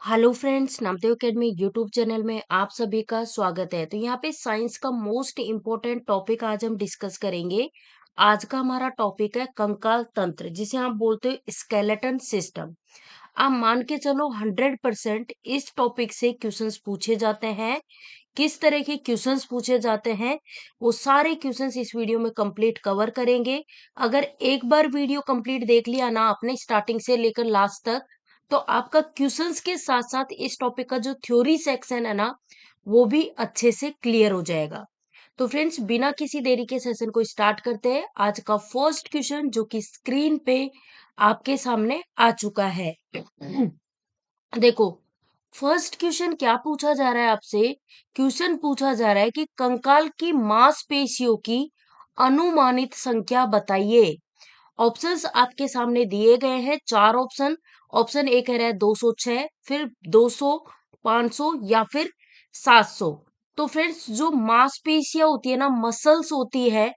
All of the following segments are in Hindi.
Hello friends, Namdev academy YouTube channel में आप सभी का स्वागत है। तो यहाँ पे साइंस का मोस्ट इम्पोर्टेंट टॉपिक आज हम डिस्कस करेंगे। आज का हमारा टॉपिक है कंकाल तंत्र, जिसे आप बोलते हो स्केलेटन सिस्टम। आप मान के चलो 100% इस टॉपिक से क्वेश्चंस पूछे जाते हैं। किस तरह के क्वेश्चंस पूछे जाते हैं, वो सारे क्वेश्चंस इस वीडियो में कंप्लीट कवर करेंगे। अगर एक बार वीडियो कंप्लीट देख लिया ना आपने स्टार्टिंग से लेकर लास्ट तक, तो आपका क्वेश्चंस के साथ साथ इस टॉपिक का जो थ्योरी सेक्शन है ना, वो भी अच्छे से क्लियर हो जाएगा। तो फ्रेंड्स, बिना किसी देरी के सेशन को स्टार्ट करते हैं। आज का फर्स्ट क्वेश्चन जो कि स्क्रीन पे आपके सामने आ चुका है। देखो, फर्स्ट क्वेश्चन क्या पूछा जा रहा है आपसे। क्वेश्चन पूछा जा रहा है कि कंकाल की मांसपेशियों की अनुमानित संख्या बताइए। ऑप्शंस आपके सामने दिए गए हैं, चार ऑप्शन। ऑप्शन ए कह रहा है 206, फिर 200, 500 या फिर 700। तो फ्रेंड्स, जो मांसपेशियां होती है ना, मसल्स होती है,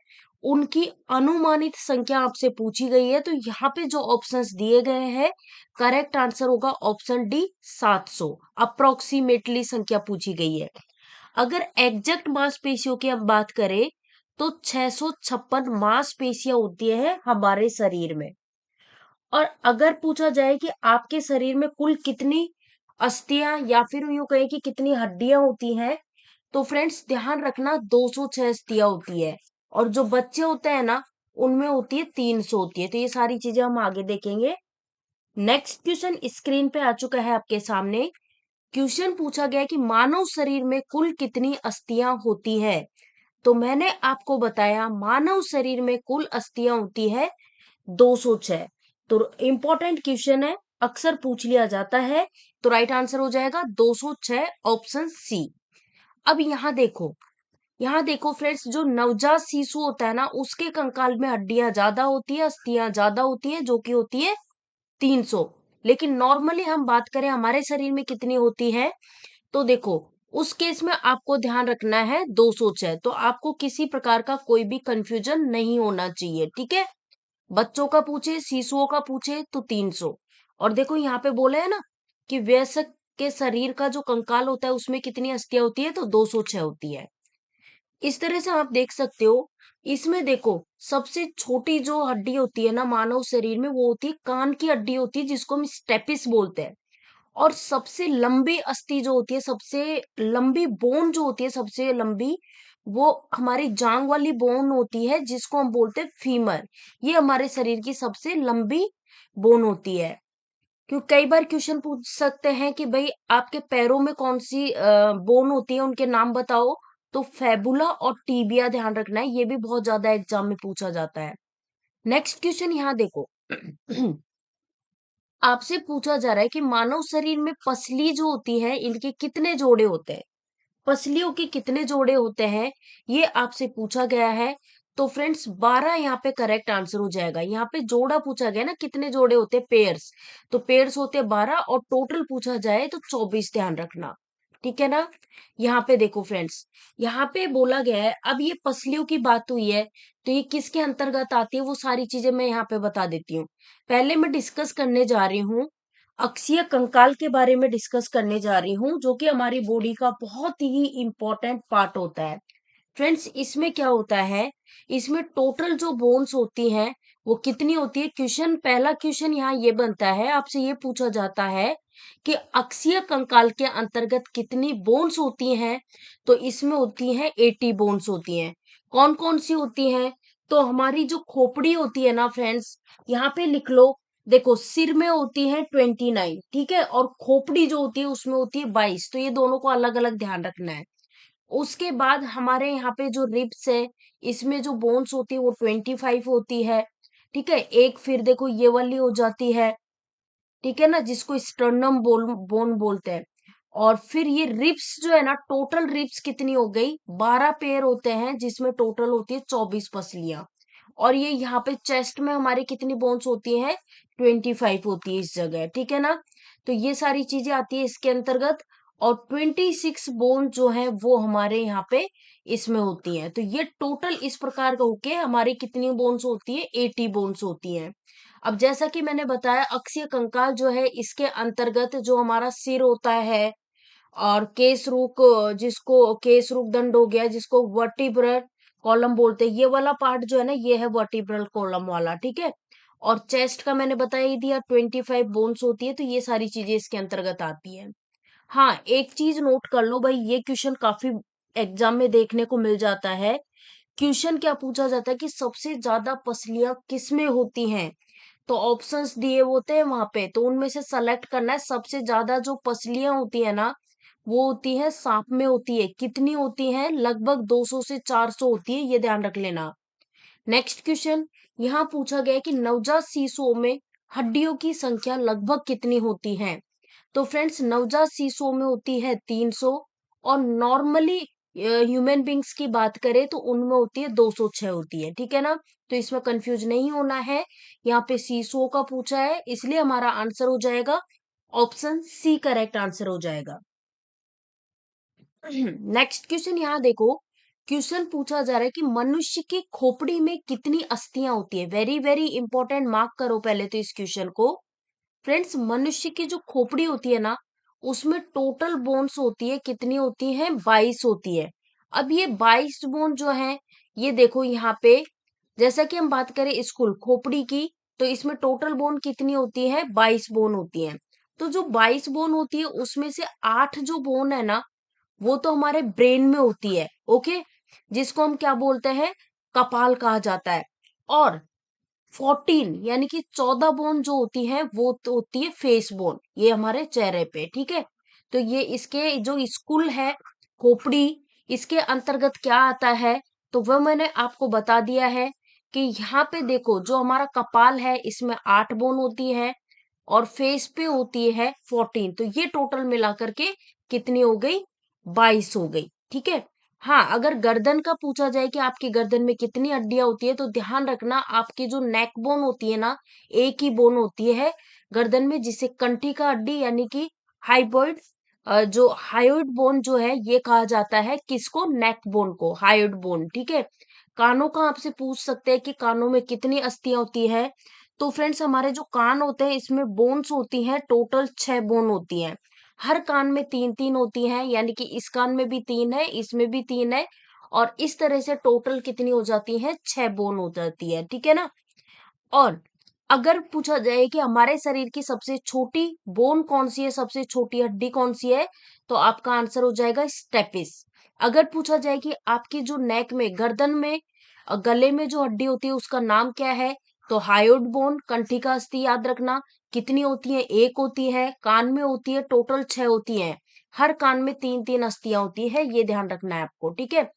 उनकी अनुमानित संख्या आपसे पूछी गई है। तो यहाँ पे जो ऑप्शंस दिए गए हैं, करेक्ट आंसर होगा ऑप्शन डी 700। अप्रोक्सीमेटली संख्या पूछी गई है। अगर एग्जैक्ट मांसपेशियों की हम बात करें, तो 656 मांसपेशियां होती है हमारे शरीर में। और अगर पूछा जाए कि आपके शरीर में कुल कितनी अस्थियां या फिर यूं कहे कि कितनी हड्डियां होती हैं, तो फ्रेंड्स ध्यान रखना 206 अस्थियां होती है। और जो बच्चे होते हैं ना, उनमें होती है 300 होती है। तो ये सारी चीजें हम आगे देखेंगे। नेक्स्ट क्वेश्चन स्क्रीन पे आ चुका है आपके सामने। क्वेश्चन पूछा गया है कि मानव शरीर में कुल कितनी अस्थियां होती है। तो मैंने आपको बताया मानव शरीर में कुल अस्थियां होती है 206। तो इंपॉर्टेंट क्वेश्चन है, अक्सर पूछ लिया जाता है। तो राइट आंसर हो जाएगा 206, ऑप्शन सी। अब यहाँ देखो फ्रेंड्स, जो नवजात शिशु होता है ना, उसके कंकाल में हड्डियां ज्यादा होती है, अस्थियां ज्यादा होती है, जो कि होती है 300। लेकिन नॉर्मली हम बात करें हमारे शरीर में कितनी होती है, तो देखो, उस केस में आपको ध्यान रखना है 206। तो आपको किसी प्रकार का कोई भी कंफ्यूजन नहीं होना चाहिए, ठीक है। बच्चों का पूछे, शिशुओं का पूछे तो 300। और देखो यहाँ पे बोला है ना कि वयस्क के शरीर का जो कंकाल होता है उसमें कितनी अस्थियां होती है, तो 206 होती है। इस तरह से आप देख सकते हो। इसमें देखो, सबसे छोटी जो हड्डी होती है ना मानव शरीर में, वो होती है कान की हड्डी होती है, जिसको हम स्टेपिस बोलते हैं। और सबसे लंबी अस्थि जो होती है, सबसे लंबी बोन जो होती है, सबसे लंबी, वो हमारी जांग वाली बोन होती है, जिसको हम बोलते हैं फीमर। ये हमारे शरीर की सबसे लंबी बोन होती है। क्योंकि कई बार क्वेश्चन पूछ सकते हैं कि भाई आपके पैरों में कौन सी बोन होती है, उनके नाम बताओ। तो फेबुला और टीबिया ध्यान रखना है, ये भी बहुत ज्यादा एग्जाम में पूछा जाता है। नेक्स्ट क्वेश्चन यहाँ देखो। आपसे पूछा जा रहा है कि मानव शरीर में पसली जो होती है, इनके कितने जोड़े होते हैं। पसलियों के कितने जोड़े होते हैं, ये आपसे पूछा गया है। तो फ्रेंड्स, 12 यहाँ पे करेक्ट आंसर हो जाएगा। यहाँ पे जोड़ा पूछा गया ना, कितने जोड़े होते हैं, पेयर्स। तो पेयर्स होते हैं 12, और टोटल पूछा जाए तो 24, ध्यान रखना, ठीक है ना। यहाँ पे देखो फ्रेंड्स, यहाँ पे बोला गया है, अब ये पसलियों की बात हुई है, तो ये किसके अंतर्गत आती है, वो सारी चीजें मैं यहाँ पे बता देती हूँ। पहले मैं डिस्कस करने जा रही हूँ, अक्षीय कंकाल के बारे में डिस्कस करने जा रही हूँ, जो कि हमारी बॉडी का बहुत ही इंपॉर्टेंट पार्ट होता है। फ्रेंड्स, इसमें क्या होता है, इसमें टोटल जो बोन्स होती हैं, वो कितनी होती है। क्वेश्चन, पहला क्वेश्चन यहाँ ये बनता है, आपसे ये पूछा जाता है कि अक्षीय कंकाल के अंतर्गत कितनी बोन्स होती हैं। तो इसमें होती हैं 80 बोन्स होती हैं। कौन कौन सी होती हैं, तो हमारी जो खोपड़ी होती है ना फ्रेंड्स, यहाँ पे लिख लो। देखो, सिर में होती है 29, ठीक है, और खोपड़ी जो होती है उसमें होती है 22। तो ये दोनों को अलग अलग ध्यान रखना है। उसके बाद हमारे यहाँ पे जो रिब्स है, इसमें जो बोन्स होती है वो 25 होती है, ठीक है। एक फिर देखो ये वाली हो जाती है, ठीक है ना, जिसको स्टर्नम बोन बोलते हैं। और फिर ये रिब्स जो है ना, टोटल रिब्स कितनी हो गई, 12 पेयर होते हैं, जिसमें टोटल होती है 24 पसलियां। और ये यहाँ पे चेस्ट में हमारी कितनी बोन्स होती हैं, 25 होती है इस जगह, ठीक है ना। तो ये सारी चीजें आती है इसके अंतर्गत। और 26 बोन जो है वो हमारे यहाँ पे इसमें होती हैं। तो ये टोटल इस प्रकार का होके हमारी कितनी बोन्स होती है, 80 बोन्स होती हैं। अब जैसा कि मैंने बताया, अक्षीय कंकाल जो है इसके अंतर्गत जो हमारा सिर होता है, और केसरूक, जिसको केसरूक दंड हो गया, जिसको वर्टिब्रल कॉलम बोलते हैं, ये वाला पार्ट जो है ना, ये है वर्टिब्रल कॉलम वाला, ठीक है। और चेस्ट का मैंने बता ही दिया, 25 बोन्स होती है, तो ये सारी चीजें इसके अंतर्गत आती है। हाँ, एक चीज नोट कर लो भाई, ये क्वेश्चन काफी एग्जाम में देखने को मिल जाता है। क्वेश्चन क्या पूछा जाता है कि सबसे ज्यादा पसलियां किसमें होती हैं, तो ऑप्शंस दिए होते हैं वहां पे, तो उनमें से सेलेक्ट करना है। सबसे ज्यादा जो पसलियां होती है ना, वो होती है सांप में होती है। कितनी होती है? लगभग 200 से 400 होती है, ये ध्यान रख लेना। नेक्स्ट क्वेश्चन, यहाँ पूछा गया है कि नवजात शिशुओं में हड्डियों की संख्या लगभग कितनी होती है। तो फ्रेंड्स, नवजात शिशुओं में होती है 300, और नॉर्मली ह्यूमन बींग्स की बात करें तो उनमें होती है 206 होती है, ठीक है ना। तो इसमें कंफ्यूज नहीं होना है, यहाँ पे शिशुओं का पूछा है, इसलिए हमारा आंसर हो जाएगा ऑप्शन सी, करेक्ट आंसर हो जाएगा। नेक्स्ट क्वेश्चन यहाँ देखो, क्वेश्चन पूछा जा रहा है कि मनुष्य की खोपड़ी में कितनी अस्थियां होती है। वेरी वेरी इंपॉर्टेंट, मार्क करो पहले तो इस क्वेश्चन को। फ्रेंड्स, मनुष्य की जो खोपड़ी होती है ना, उसमें टोटल बोन्स होती है, कितनी होती है? 22 होती है। अब ये 22 बोन जो है, ये देखो यहाँ पे, जैसा कि हम बात करें स्कूल खोपड़ी की, तो इसमें टोटल बोन कितनी होती है? 22 बोन होती है। तो जो 22 बोन होती है, उसमें से 8 जो बोन है ना, वो तो हमारे ब्रेन में होती है, ओके, जिसको हम क्या बोलते हैं? कपाल कहा जाता है। और 14 यानी कि 14 बोन जो होती है, वो तो होती है फेस बोन, ये हमारे चेहरे पे, ठीक है। तो ये इसके जो स्कुल है, खोपड़ी, इसके अंतर्गत क्या आता है, तो वह मैंने आपको बता दिया है कि यहाँ पे देखो, जो हमारा कपाल है इसमें 8 बोन होती है, और फेस पे होती है 14, तो ये टोटल मिला करके कितनी हो गई? 22 हो गई, ठीक है। हाँ, अगर गर्दन का पूछा जाए कि आपकी गर्दन में कितनी हड्डियां होती है, तो ध्यान रखना, आपकी जो नेक बोन होती है ना, एक ही बोन होती है गर्दन में, जिसे कंठी का हड्डी यानी कि हाइपोइड, जो हायोइड बोन जो है, ये कहा जाता है किसको? नेक बोन को, हायोइड बोन, ठीक है। कानों का आपसे पूछ सकते हैं कि कानों में कितनी अस्थियां होती है, तो फ्रेंड्स, हमारे जो कान होते हैं इसमें बोन्स होती हैं, टोटल 6 बोन होती हैं। हर कान में 3-3 होती हैं, यानी कि इस कान में भी 3 है, इसमें भी 3 है, और इस तरह से टोटल कितनी हो जाती है? 6 बोन हो जाती है, ठीक है ना। और अगर पूछा जाए कि हमारे शरीर की सबसे छोटी बोन कौन सी है, सबसे छोटी हड्डी कौन सी है, तो आपका आंसर हो जाएगा स्टेपिस। अगर पूछा जाए कि आपकी जो नेक में, गर्दन में, गले में जो हड्डी होती है उसका नाम क्या है, तो हायोइड बोन, कंठी का अस्थि, याद रखना। कितनी होती है? एक होती है। कान में होती है टोटल 6 होती है। हर कान में 3-3 अस्थियां होती है, ये ध्यान रखना है आपको, ठीक है।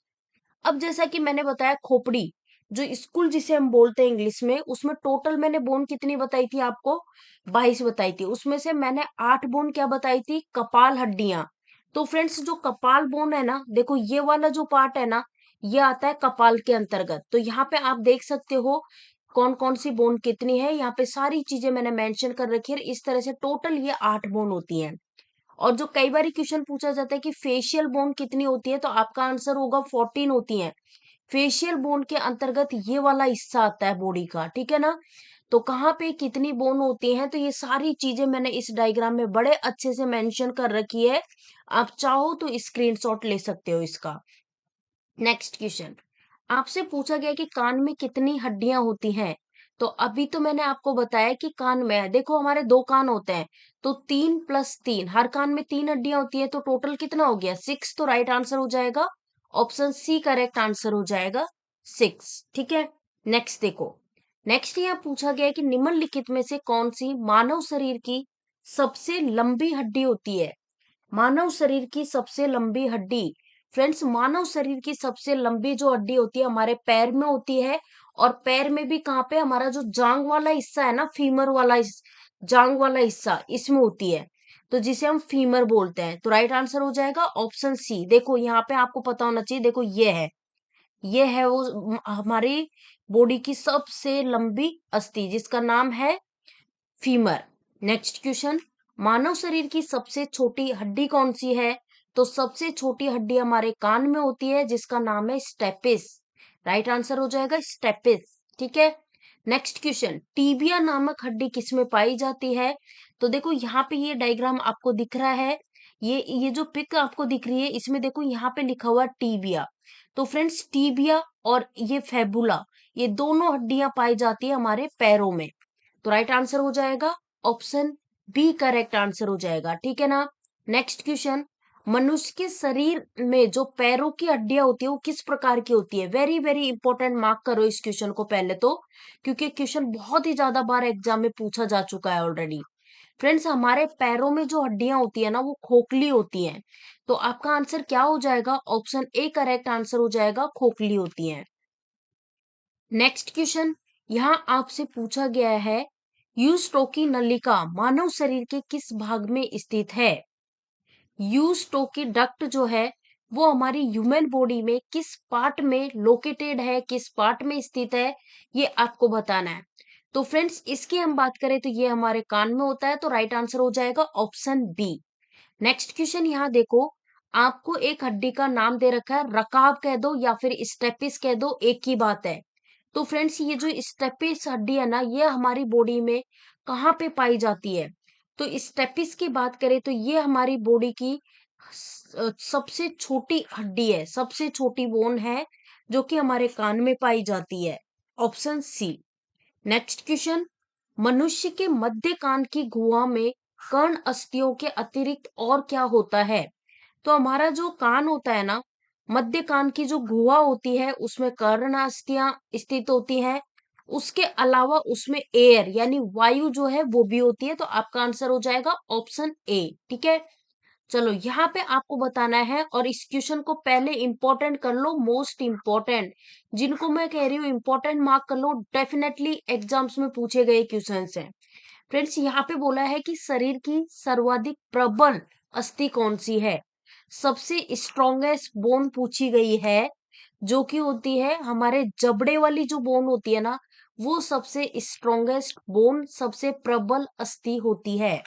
अब जैसा कि मैंने बताया, खोपड़ी, जो स्कूल जिसे हम बोलते हैं इंग्लिश में, उसमें टोटल मैंने बोन कितनी बताई थी आपको? 22 बताई थी। उसमें से मैंने 8 बोन क्या बताई थी? कपाल हड्डियां। तो फ्रेंड्स, जो कपाल बोन है ना, देखो ये वाला जो पार्ट है ना, ये आता है कपाल के अंतर्गत। तो यहाँ पे आप देख सकते हो कौन कौन सी बोन कितनी है, यहाँ पे सारी चीजें मैंने मेंशन कर रखी है। इस तरह से टोटल ये 8 बोन होती है। और जो कई बार क्वेश्चन पूछा जाता है कि फेशियल बोन कितनी होती है, तो आपका आंसर होगा 14 होती है। फेशियल बोन के अंतर्गत ये वाला हिस्सा आता है बॉडी का, ठीक है ना। तो कहाँ पे कितनी बोन होती है, तो ये सारी चीजें मैंने इस डायग्राम में बड़े अच्छे से मेंशन कर रखी है। आप चाहो तो स्क्रीनशॉट ले सकते हो इसका। नेक्स्ट क्वेश्चन, आपसे पूछा गया कि कान में कितनी हड्डियां होती हैं। तो अभी तो मैंने आपको बताया कि कान में है, देखो हमारे 2 कान होते हैं, तो 3 + 3, हर कान में 3 हड्डियां होती है, तो टोटल कितना हो गया? 6, तो राइट आंसर हो जाएगा ऑप्शन सी, करेक्ट आंसर हो जाएगा 6, ठीक है। नेक्स्ट देखो, नेक्स्ट यहाँ पूछा गया है कि निम्नलिखित में से कौन सी मानव शरीर की सबसे लंबी हड्डी होती है। मानव शरीर की सबसे लंबी हड्डी, फ्रेंड्स, मानव शरीर की सबसे लंबी जो हड्डी होती है हमारे पैर में होती है। और पैर में भी कहाँ पे? हमारा जो जांग वाला हिस्सा है ना, फीमर वाला जांग वाला हिस्सा, इसमें होती है, तो जिसे हम फीमर बोलते हैं। तो राइट आंसर हो जाएगा ऑप्शन सी। देखो यहाँ पे आपको पता होना चाहिए, देखो ये है वो हमारी बॉडी की सबसे लंबी अस्थि, जिसका नाम है फीमर। नेक्स्ट क्वेश्चन, मानव शरीर की सबसे छोटी हड्डी कौन सी है? तो सबसे छोटी हड्डी हमारे कान में होती है जिसका नाम है स्टेपिस। राइट आंसर हो जाएगा स्टेपिस। ठीक है। नेक्स्ट क्वेश्चन, टीबिया नामक हड्डी किसमें पाई जाती है? तो देखो यहाँ पे ये डायग्राम आपको दिख रहा है, ये जो पिक आपको दिख रही है इसमें देखो यहाँ पे लिखा हुआ टीबिया। तो फ्रेंड्स टीबिया और ये फेबुला, ये दोनों हड्डियां पाई जाती है हमारे पैरों में। तो राइट आंसर हो जाएगा ऑप्शन बी, करेक्ट आंसर हो जाएगा। ठीक है ना। नेक्स्ट क्वेश्चन, मनुष्य के शरीर में जो पैरों की हड्डियां होती है वो किस प्रकार की होती है? वेरी वेरी इंपॉर्टेंट, मार्क करो इस क्वेश्चन को पहले तो, क्योंकि क्वेश्चन बहुत ही ज्यादा बार एग्जाम में पूछा जा चुका है ऑलरेडी। फ्रेंड्स हमारे पैरों में जो हड्डियां होती है ना वो खोखली होती हैं। तो आपका आंसर क्या हो जाएगा? ऑप्शन ए करेक्ट आंसर हो जाएगा, खोखली होती हैं। नेक्स्ट क्वेश्चन, यहाँ आपसे पूछा गया है यूस्टोकी नलिका मानव शरीर के किस भाग में स्थित है? यूस्टोकी डक्ट जो है वो हमारी ह्यूमन बॉडी में किस पार्ट में लोकेटेड है, किस पार्ट में स्थित है, ये आपको बताना है। तो फ्रेंड्स इसकी हम बात करें तो ये हमारे कान में होता है, तो राइट आंसर हो जाएगा ऑप्शन बी। नेक्स्ट क्वेश्चन यहाँ देखो, आपको एक हड्डी का नाम दे रखा है, रकाब कह दो या फिर स्टेपिस कह दो, एक ही बात है। तो फ्रेंड्स ये जो स्टेपिस हड्डी है ना ये हमारी बॉडी में कहाँ पे पाई जाती है? तो स्टेपिस की बात करें तो ये हमारी बॉडी की सबसे छोटी हड्डी है, सबसे छोटी बोन है जो कि हमारे कान में पाई जाती है। Option C. नेक्स्ट क्वेश्चन, मनुष्य के मध्य कान की गुहा में कर्ण अस्थियों के अतिरिक्त और क्या होता है? तो हमारा जो कान होता है ना, मध्य कान की जो गुहा होती है उसमें कर्ण अस्थियां स्थित होती हैं। उसके अलावा उसमें एयर यानी वायु जो है वो भी होती है। तो आपका आंसर हो जाएगा ऑप्शन ए। ठीक है। चलो यहाँ पे आपको बताना है और इस क्वेश्चन को पहले इंपॉर्टेंट कर लो, मोस्ट इंपॉर्टेंट, जिनको मैं कह रही हूँ इंपॉर्टेंट मार्क कर लो, डेफिनेटली एग्जाम्स में पूछे गए क्वेश्चन हैं। फ्रेंड्स यहाँ पे बोला है कि शरीर की सर्वाधिक प्रबल अस्थि कौन सी है? सबसे स्ट्रॉन्गेस्ट बोन पूछी गई है, जो कि होती है हमारे जबड़े वाली जो बोन होती है ना, वो सबसे स्ट्रॉन्गेस्ट बोन, सबसे प्रबल अस्थि होती है।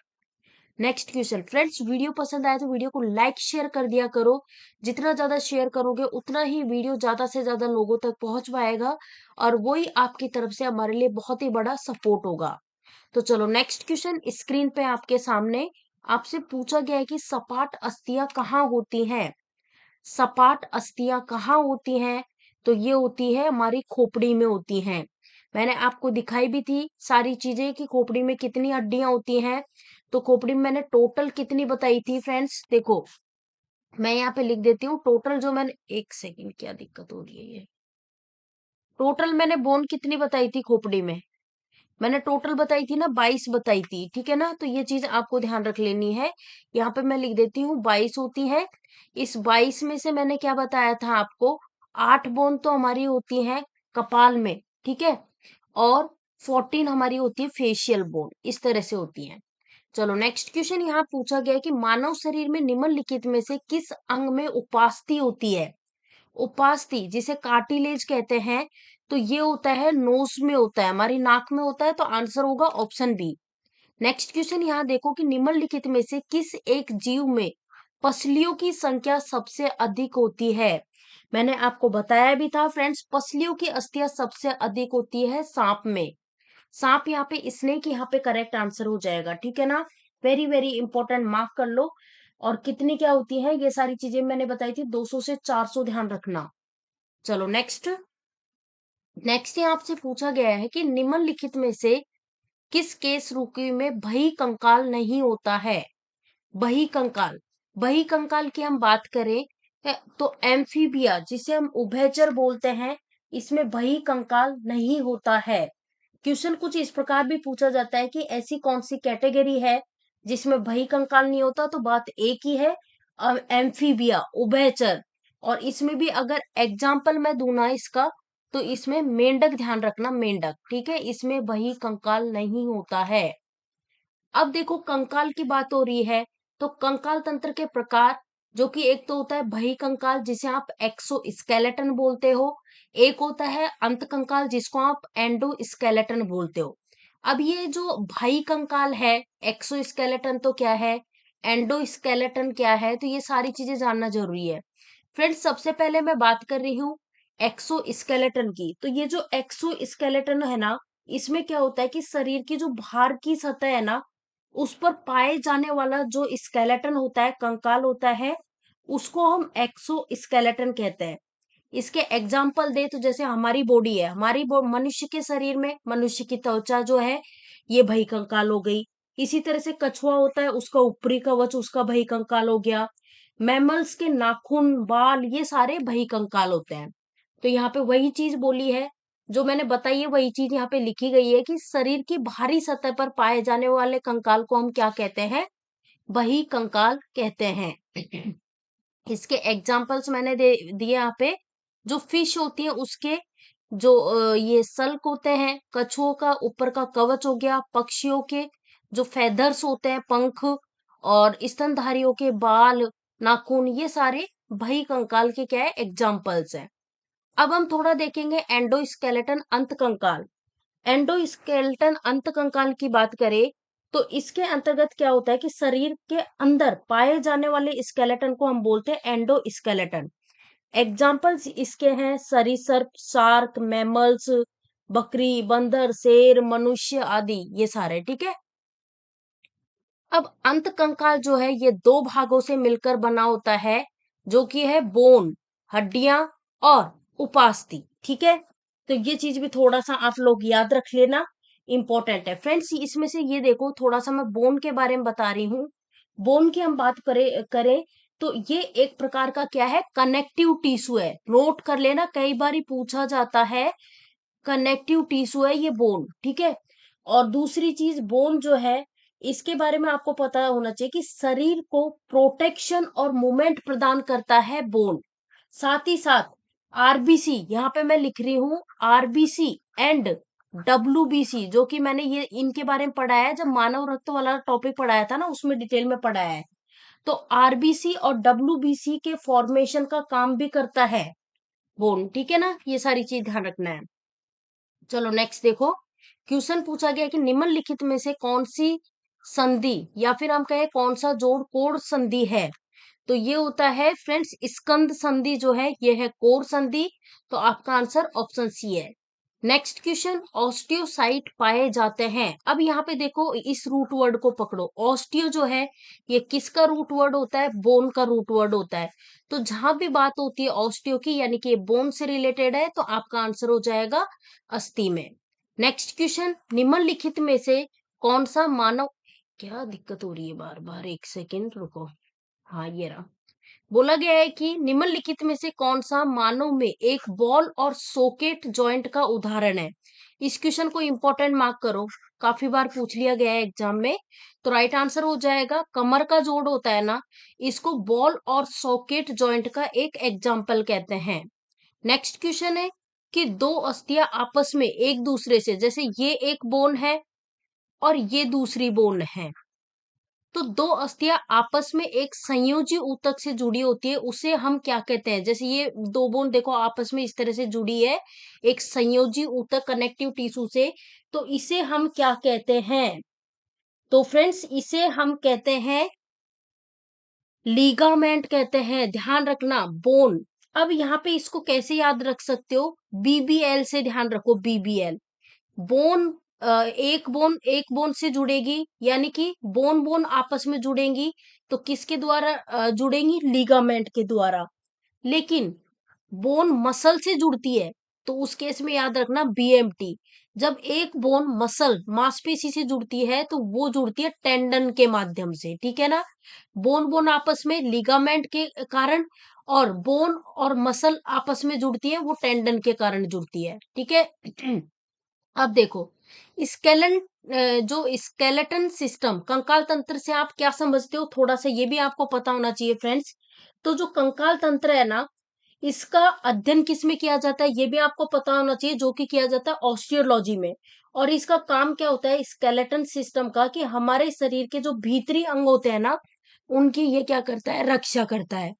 नेक्स्ट क्वेश्चन, फ्रेंड्स वीडियो पसंद आए तो वीडियो को लाइक शेयर कर दिया करो। जितना ज्यादा शेयर करोगे उतना ही वीडियो ज्यादा से ज्यादा लोगों तक पहुंच पाएगा और वही आपकी तरफ से हमारे लिए बहुत ही बड़ा सपोर्ट होगा। तो चलो नेक्स्ट क्वेश्चन स्क्रीन पे आपके सामने, आपसे पूछा गया है कि सपाट अस्थियां कहाँ होती हैं? सपाट अस्थियां कहाँ होती हैं? तो ये होती है हमारी खोपड़ी में होती हैं। मैंने आपको दिखाई भी थी सारी चीजें कि खोपड़ी में कितनी हड्डियां होती हैं। तो खोपड़ी में मैंने टोटल कितनी बताई थी फ्रेंड्स, देखो मैं यहाँ पे लिख देती हूँ टोटल, जो मैंने, एक सेकंड क्या दिक्कत हो रही है ये, टोटल मैंने बोन कितनी बताई थी खोपड़ी में? मैंने टोटल बताई थी ना 22 बताई थी। ठीक है ना। तो ये चीज आपको ध्यान रख लेनी है। यहाँ पे मैं लिख देती हूँ 22 होती है। इस 22 में से मैंने क्या बताया था आपको, 8 बोन तो हमारी होती है कपाल में। ठीक है। और 14 हमारी होती है फेशियल बोन, इस तरह से होती है। चलो नेक्स्ट क्वेश्चन, यहाँ पूछा गया है कि मानव शरीर में निम्नलिखित में से किस अंग में उपास्थि होती है? उपास्थि जिसे कार्टिलेज कहते हैं, तो ये होता है नोज में होता है, हमारी नाक में होता है। तो आंसर होगा ऑप्शन बी। नेक्स्ट क्वेश्चन यहाँ देखो कि निम्नलिखित में से किस एक जीव में पसलियों की संख्या सबसे अधिक होती है? मैंने आपको बताया भी था फ्रेंड्स, पसलियों की अस्थियां सबसे अधिक होती है सांप में। सांप यहाँ पे स्नेक यहाँ पे करेक्ट आंसर हो जाएगा। ठीक है ना। वेरी वेरी इंपॉर्टेंट, मार्क कर लो। और कितनी क्या होती है ये सारी चीजें मैंने बताई थी, 200 से 400, ध्यान रखना। चलो नेक्स्ट, नेक्स्ट यहाँ आपसे पूछा गया है कि निम्नलिखित में से किस केस रुकी में बही कंकाल नहीं होता है? बही कंकाल, बही कंकाल की हम बात करें तो एम्फीबिया जिसे हम उभयचर बोलते हैं, इसमें बही कंकाल नहीं होता है। क्वेश्चन कुछ इस प्रकार भी पूछा जाता है कि ऐसी कौन सी कैटेगरी है जिसमें बही कंकाल नहीं होता? तो बात एक ही है, एम्फीबिया, उभयचर। और इसमें भी अगर एग्जाम्पल मैं दूं ना इसका, तो इसमें मेंढक, ध्यान रखना मेंढक। ठीक है, इसमें बही कंकाल नहीं होता है। अब देखो कंकाल की बात हो रही है, तो कंकाल तंत्र के प्रकार, जो कि एक तो होता है बही कंकाल जिसे आप एक्सोस्केलेटन बोलते हो, एक होता है अंत कंकाल जिसको आप एंडोस्केलेटन बोलते हो। अब ये जो बही कंकाल है, एक्सोस्केलेटन तो क्या है, एंडोस्केलेटन क्या है, तो ये सारी चीजें जानना जरूरी है। फ्रेंड्स, सबसे पहले मैं बात कर रही हूँ एक्सोस्केलेटन की। तो ये जो एक्सोस्केलेटन है ना, इसमें क्या होता है कि शरीर की जो बाहर की सतह है ना, उस पर पाए जाने वाला जो स्केलेटन होता है, कंकाल होता है, उसको हम एक्सोस्केलेटन कहते हैं। इसके एग्जाम्पल दे तो जैसे हमारी बॉडी है, मनुष्य के शरीर में मनुष्य की त्वचा जो है, ये भई कंकाल हो गई। इसी तरह से कछुआ होता है, उसका ऊपरी कवच उसका भई कंकाल हो गया। मैमल्स के नाखून, बाल, ये सारे भई कंकाल होते हैं। तो यहाँ पे वही चीज बोली है जो मैंने बताई है, वही चीज यहाँ पे लिखी गई है कि शरीर की बाहरी सतह पर पाए जाने वाले कंकाल को हम क्या कहते हैं, वही कंकाल कहते हैं। इसके एग्जाम्पल्स मैंने दे दिए यहाँ पे। जो फिश होती है उसके जो ये सल्क होते हैं, कछुओं का ऊपर का कवच हो गया, पक्षियों के जो फेदर्स होते हैं, पंख, और स्तनधारियों के बाल, नाखून, ये सारे वही कंकाल के क्या है, एग्जाम्पल्स हैं। अब हम थोड़ा देखेंगे एंडोस्केलेटन अंत कंकाल। एंडोस्केलेटन अंत कंकाल की बात करें तो इसके अंतर्गत क्या होता है कि शरीर के अंदर पाए जाने वाले स्केलेटन को हम बोलते हैं एंडोस्केलेटन। एग्जाम्पल्स इसके हैं सरीसृप, शार्क, मैमल्स, बकरी, बंदर, शेर, मनुष्य आदि, ये सारे, ठीक है। अब अंत कंकाल जो है ये दो भागों से मिलकर बना होता है, जो कि है बोन, हड्डियां, और उपास्थि, ठीक है। तो ये चीज भी थोड़ा सा आप लोग याद रख लेना, इंपॉर्टेंट है फ्रेंड्स। इसमें से ये देखो, थोड़ा सा मैं बोन के बारे में बता रही हूँ। बोन की हम बात करें तो ये एक प्रकार का क्या है, कनेक्टिव टिश्यू है। नोट कर लेना, कई बार ही पूछा जाता है। कनेक्टिव टिश्यू है ये बोन, ठीक है। और दूसरी चीज, बोन जो है, इसके बारे में आपको पता होना चाहिए कि शरीर को प्रोटेक्शन और मूवमेंट प्रदान करता है बोन। साथ ही साथ आरबीसी, यहाँ पे मैं लिख रही हूँ आरबीसी एंड डब्ल्यूबीसी, जो कि मैंने ये इनके बारे में पढ़ाया है जब मानव रक्त वाला टॉपिक पढ़ाया था ना, उसमें डिटेल में पढ़ाया है। तो आरबीसी और डब्ल्यूबीसी के फॉर्मेशन का काम भी करता है बोन, ठीक है ना। ये सारी चीज ध्यान रखना है। चलो नेक्स्ट देखो, क्वेश्चन पूछा गया कि निम्नलिखित में से कौन सी संधि, या फिर हम कहें कौन सा जोड़ कोण संधि है। तो ये होता है फ्रेंड्स स्कंद संधि, जो है ये है कोर संधि। तो आपका आंसर ऑप्शन सी है। नेक्स्ट क्वेश्चन, ऑस्टियोसाइट पाए जाते हैं। अब यहाँ पे देखो, इस रूट वर्ड को पकड़ो। ऑस्टियो जो है ये किसका रूट वर्ड होता है, बोन का रूट वर्ड होता है। तो जहां भी बात होती है ऑस्टियो की, यानी कि बोन से रिलेटेड है, तो आपका आंसर हो जाएगा अस्थि में। नेक्स्ट क्वेश्चन, निम्नलिखित में से कौन सा मानव, क्या दिक्कत हो रही है बार बार, एक सेकेंड रुको। हाँ ये रहा। बोला गया है कि निम्नलिखित में से कौन सा मानव में एक बॉल और सॉकेट जॉइंट का उदाहरण है। इस क्वेश्चन को इंपॉर्टेंट मार्क करो, काफी बार पूछ लिया गया है एग्जाम में। तो राइट आंसर हो जाएगा, कमर का जोड़ होता है ना, इसको बॉल और सॉकेट जॉइंट का एक एग्जाम्पल कहते हैं। नेक्स्ट क्वेश्चन है कि दो अस्थियां आपस में एक दूसरे से, जैसे ये एक बोन है और ये दूसरी बोन है, तो दो अस्थियां आपस में एक संयोजी ऊतक से जुड़ी होती है, उसे हम क्या कहते हैं। जैसे ये दो बोन देखो आपस में इस तरह से जुड़ी है एक संयोजी ऊतक कनेक्टिव टिश्यू से, तो इसे हम क्या कहते हैं। तो फ्रेंड्स इसे हम कहते हैं लीगामेंट कहते हैं, ध्यान रखना बोन। अब यहाँ पे इसको कैसे याद रख सकते हो, बीबीएल से ध्यान रखो, बीबीएल बोन, एक बोन से जुड़ेगी, यानी कि बोन बोन आपस में जुड़ेंगी, तो किसके द्वारा जुड़ेंगी, लिगामेंट के द्वारा। लेकिन बोन मसल से जुड़ती है, तो उस केस में याद रखना बीएमटी। जब एक बोन मसल मांसपेशी से जुड़ती है तो वो जुड़ती है टेंडन के माध्यम से, ठीक है ना। बोन बोन आपस में लिगामेंट के कारण, और बोन और मसल आपस में जुड़ती है वो टेंडन के कारण जुड़ती है, ठीक है। अब देखो, स्केलन जो स्केलेटन सिस्टम, कंकाल तंत्र से आप क्या समझते हो, थोड़ा सा ये भी आपको पता होना चाहिए फ्रेंड्स। तो जो कंकाल तंत्र है ना, इसका अध्ययन किस में किया जाता है, ये भी आपको पता होना चाहिए, जो कि किया जाता है ऑस्टियोलॉजी में। और इसका काम क्या होता है स्केलेटन सिस्टम का, कि हमारे शरीर के जो भीतरी अंग होते हैं ना, उनकी ये क्या करता है, रक्षा करता है।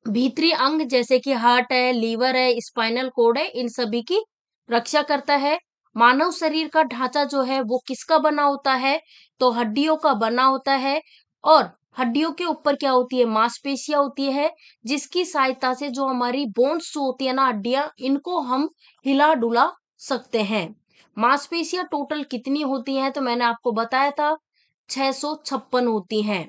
भीतरी अंग जैसे कि हार्ट है, लीवर है, स्पाइनल कोड है, इन सभी की रक्षा करता है। मानव शरीर का ढांचा जो है वो किसका बना होता है? तो हड्डियों का बना होता है। और हड्डियों के ऊपर क्या होती है? मांसपेशियां होती है, जिसकी सहायता से जो हमारी बोन्स जो होती है ना, हड्डियां, इनको हम हिला डुला सकते हैं। मांसपेशियां टोटल कितनी होती हैं? तो मैंने आपको बताया था 656 होती हैं।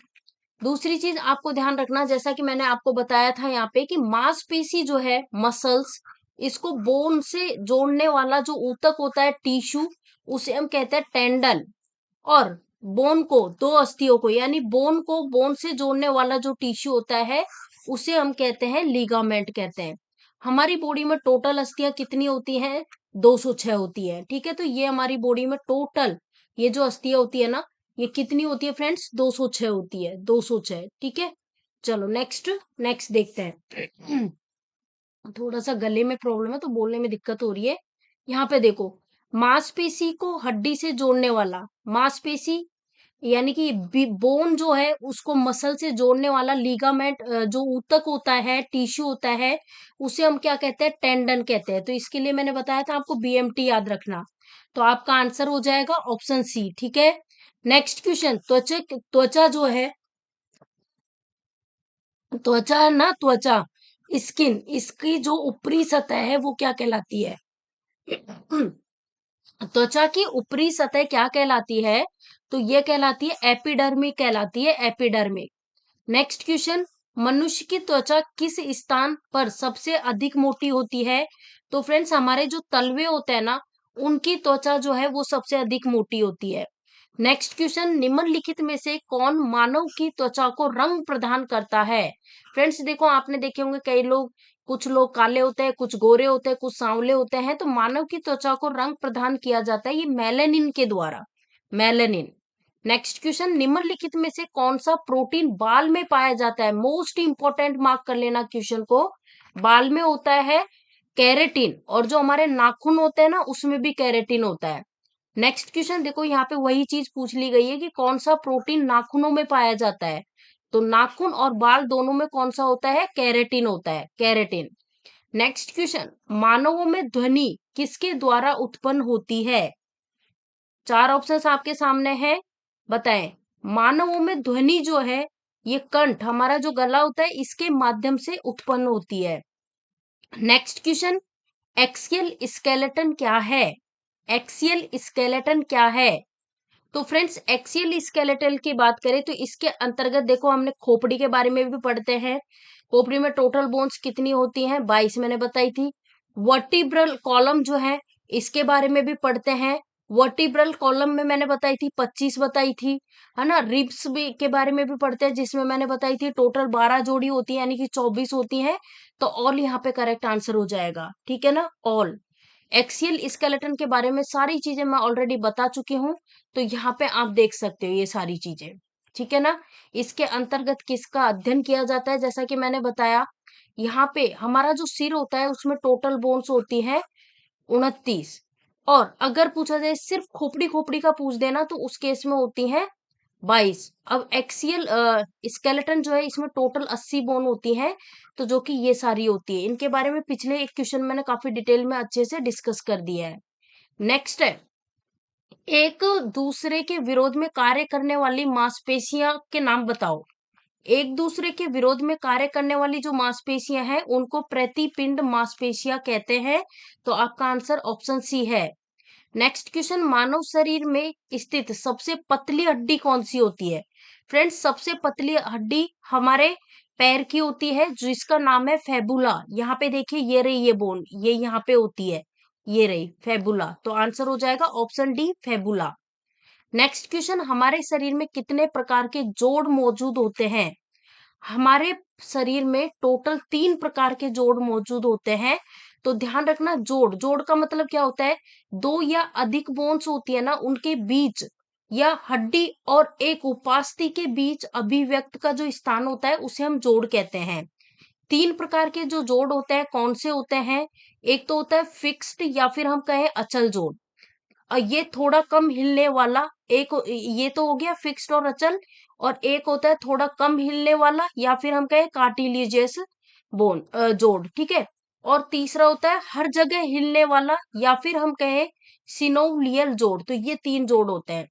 दूसरी चीज आपको ध्यान रखना, जैसा कि मैंने आपको बताया था यहाँ पे, कि मांसपेशी जो है, मसल्स, इसको बोन से जोड़ने वाला जो ऊतक होता है, टिश्यू, उसे हम कहते हैं टेंडन। और बोन को, दो अस्थियों को, यानी बोन को बोन से जोड़ने वाला जो टिश्यू होता है, उसे हम कहते हैं लिगामेंट कहते हैं। हमारी बॉडी में टोटल अस्थियां कितनी होती हैं? 206 होती है। ठीक है, तो ये हमारी बॉडी में टोटल ये जो अस्थियां होती है ना, ये कितनी होती है फ्रेंड्स? 206 होती है, 206। ठीक है, चलो नेक्स्ट, नेक्स्ट देखते हैं। थोड़ा सा गले में प्रॉब्लम है तो बोलने में दिक्कत हो रही है। यहाँ पे देखो, मांसपेशी को हड्डी से जोड़ने वाला, मांसपेशी यानी कि बोन जो है उसको मसल से जोड़ने वाला लिगामेंट, जो ऊतक होता है, टिश्यू होता है, उसे हम क्या कहते हैं? टेंडन कहते हैं। तो इसके लिए मैंने बताया था आपको बीएमटी याद रखना। तो आपका आंसर हो जाएगा ऑप्शन सी। ठीक है, नेक्स्ट क्वेश्चन, त्वचा, त्वचा जो है, त्वचा है ना, त्वचा, स्किन, इसकी जो ऊपरी सतह है वो क्या कहलाती है? त्वचा की ऊपरी सतह क्या कहलाती है? तो ये कहलाती है एपिडर्मिक, कहलाती है एपिडर्मिक। नेक्स्ट क्वेश्चन, मनुष्य की त्वचा किस स्थान पर सबसे अधिक मोटी होती है? तो फ्रेंड्स, हमारे जो तलवे होते हैं ना, उनकी त्वचा जो है वो सबसे अधिक मोटी होती है। नेक्स्ट क्वेश्चन, निम्नलिखित में से कौन मानव की त्वचा को रंग प्रदान करता है? फ्रेंड्स देखो, आपने देखे होंगे कई लोग, कुछ लोग काले होते हैं, कुछ गोरे होते हैं, कुछ सांवले होते हैं। तो मानव की त्वचा को रंग प्रदान किया जाता है ये मेलेनिन के द्वारा, मेलेनिन। नेक्स्ट क्वेश्चन, निम्नलिखित में से कौन सा प्रोटीन बाल में पाया जाता है? मोस्ट इंपोर्टेंट, मार्क कर लेना क्वेश्चन को। बाल में होता है केरेटिन, और जो हमारे नाखून होते हैं ना, उसमें भी केरेटिन होता है। नेक्स्ट क्वेश्चन देखो, यहाँ पे वही चीज पूछ ली गई है कि कौन सा प्रोटीन नाखूनों में पाया जाता है? तो नाखून और बाल दोनों में कौन सा होता है? केरेटिन होता है, केरेटिन। नेक्स्ट क्वेश्चन, मानवों में ध्वनि किसके द्वारा उत्पन्न होती है? चार ऑप्शंस आपके सामने है, बताएं। मानवों में ध्वनि जो है, ये कंठ, हमारा जो गला होता है, इसके माध्यम से उत्पन्न होती है। नेक्स्ट क्वेश्चन, एक्सियल स्केलेटन क्या है? एक्सियल स्केलेटन क्या है? तो फ्रेंड्स, एक्सियल स्केलेटन की बात करें तो इसके अंतर्गत देखो, हमने खोपड़ी के बारे में भी पढ़ते हैं। खोपड़ी में टोटल बोन्स कितनी होती हैं? 22 मैंने बताई थी। वर्टिब्रल कॉलम जो है, इसके बारे में भी पढ़ते हैं। वर्टिब्रल कॉलम में मैंने बताई थी 25 बताई थी, है ना। रिब्स भी के बारे में भी पढ़ते हैं, जिसमें मैंने बताई थी टोटल 12 जोड़ी होती है, यानी कि 24 होती है। तो ऑल यहाँ पे करेक्ट आंसर हो जाएगा। ठीक है ना, ऑल। एक्सियल स्केलेटन के बारे में सारी चीजें मैं ऑलरेडी बता चुकी हूँ, तो यहाँ पे आप देख सकते हो ये सारी चीजें। ठीक है ना, इसके अंतर्गत किसका अध्ययन किया जाता है? जैसा कि मैंने बताया, यहाँ पे हमारा जो सिर होता है उसमें टोटल बोन्स होती है 29। और अगर पूछा जाए सिर्फ खोपड़ी खोपड़ी का पूछ देना, तो उस केस में होती है 22। अब एक्सियल स्केलेटन जो है, इसमें टोटल 80 बोन होती है, तो जो कि ये सारी होती है। इनके बारे में पिछले एक क्वेश्चन मैंने काफी डिटेल में अच्छे से डिस्कस कर दिया है। नेक्स्ट है, एक दूसरे के विरोध में कार्य करने वाली मांसपेशियां के नाम बताओ। एक दूसरे के विरोध में कार्य करने वाली जो मांसपेशियां हैं, उनको प्रतिपिंड मांसपेशियां कहते हैं। तो आपका आंसर ऑप्शन सी है। नेक्स्ट क्वेश्चन, मानव शरीर में स्थित सबसे पतली हड्डी कौन सी होती है? फ्रेंड्स, सबसे पतली हड्डी हमारे पैर की होती है, जिसका नाम है फेबुला। यहाँ पे देखिए, ये रही ये बोन, ये यहाँ पे होती है, ये रही फेबुला। तो आंसर हो जाएगा option D, fabula. Next question, हमारे शरीर में कितने प्रकार के जोड़ मौजूद होते हैं? हमारे शरीर में टोटल 3 प्रकार के जोड़ मौजूद होते हैं। तो ध्यान रखना, जोड़, जोड़ का मतलब क्या होता है? दो या अधिक बोन्स होती है ना, उनके बीच, या हड्डी और एक उपास्थि के बीच अभिव्यक्त का जो स्थान होता है, उसे हम जोड़ कहते हैं। 3 प्रकार के जो जोड़ होते हैं, कौन से होते हैं? एक तो होता है फिक्स्ड, या फिर हम कहें अचल जोड़। ये थोड़ा कम हिलने वाला, एक ये तो हो गया फिक्स्ड और अचल। और एक होता है थोड़ा कम हिलने वाला, या फिर हम कहें कार्टिलेजियस बोन, जोड़। ठीक है, और तीसरा होता है हर जगह हिलने वाला, या फिर हम कहें सिनोवियल जोड़, तो ये 3 जोड़ होते हैं।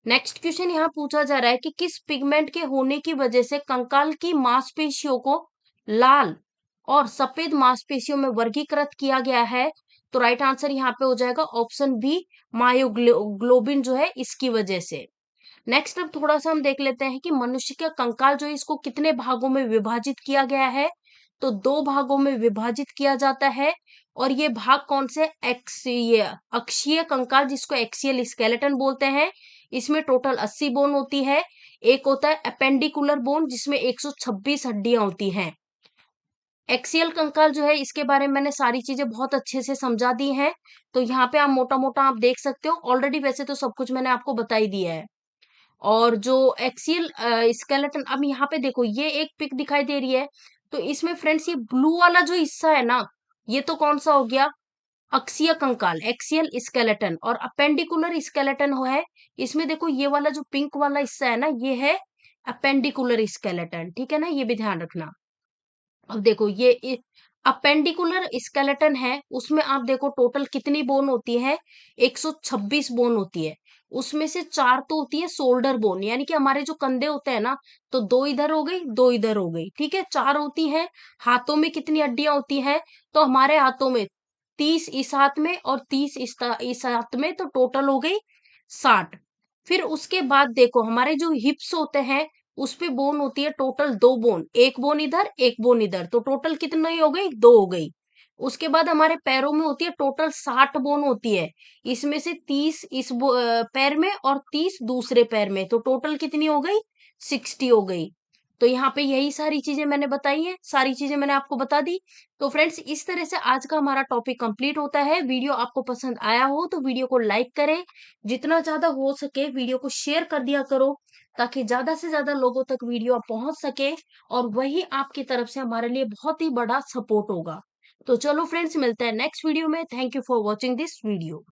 नेक्स्ट क्वेश्चन यहाँ पूछा जा रहा है कि किस पिगमेंट के होने की वजह से कंकाल की मांसपेशियों को लाल और सफेद मांसपेशियों में वर्गीकृत किया गया है? तो राइट आंसर यहाँ पे हो जाएगा ऑप्शन बी, मायोग्लोबिन जो है इसकी वजह से। नेक्स्ट अब थोड़ा सा हम देख लेते हैं कि मनुष्य का कंकाल जो है इसको कितने भागों में विभाजित किया गया है। तो 2 भागों में विभाजित किया जाता है। और ये भाग कौन से? एक्सीय अक्षीय कंकाल, जिसको एक्सियल स्केलेटन बोलते हैं। इसमें टोटल 80 बोन होती है। एक होता है अपेंडिकुलर बोन, जिसमें 126 हड्डियां होती हैं। एक्सियल कंकाल जो है इसके बारे में मैंने सारी चीजें बहुत अच्छे से समझा दी हैं। तो यहाँ पे आप मोटा मोटा आप देख सकते हो, ऑलरेडी वैसे तो सब कुछ मैंने आपको बता ही दिया है। और जो एक्सियल स्केलेटन, अब यहाँ पे देखो ये एक पिक दिखाई दे रही है। तो इसमें फ्रेंड्स ये ब्लू वाला जो हिस्सा है ना, ये तो कौन सा हो गया? अक्षीय कंकाल, एक्सियल स्केलेटन। और अपेंडिकुलर स्केलेटन है, इसमें देखो ये वाला जो पिंक वाला हिस्सा है ना, ये है अपेंडिकुलर स्केलेटन। ठीक है ना, ये भी ध्यान रखना। अब देखो ये अपेंडिकुलर स्केलेटन है, उसमें आप देखो टोटल कितनी बोन होती है? 126 बोन होती है। उसमें से 4 तो होती है शोल्डर बोन, यानी कि हमारे जो कंधे होते हैं ना, तो 2 इधर हो गई, 2 इधर हो गई। ठीक है, 4 होती है। हाथों में कितनी हड्डियां होती है? तो हमारे हाथों में 30 इस हाथ में और 30 इस हाथ में, तो टोटल हो गई 60। फिर उसके बाद देखो हमारे जो हिप्स होते हैं, उस पे बोन होती है टोटल 2 बोन, एक बोन इधर एक बोन इधर, तो टोटल कितनी हो गई? 2 हो गई। उसके बाद हमारे पैरों में होती है टोटल 60 बोन होती है। इसमें से 30 पैर में और 30 दूसरे पैर में, तो टोटल कितनी हो गई? 60 हो गई। तो यहाँ पे यही सारी चीजें मैंने बताई हैं, सारी चीजें मैंने आपको बता दी। तो फ्रेंड्स इस तरह से आज का हमारा टॉपिक कंप्लीट होता है। वीडियो आपको पसंद आया हो तो वीडियो को लाइक करें, जितना ज्यादा हो सके वीडियो को शेयर कर दिया करो, ताकि ज्यादा से ज्यादा लोगों तक वीडियो पहुंच सके। और वही आपकी तरफ से हमारे लिए बहुत ही बड़ा सपोर्ट होगा। तो चलो फ्रेंड्स, मिलते हैं नेक्स्ट वीडियो में। Thank you for watching this video.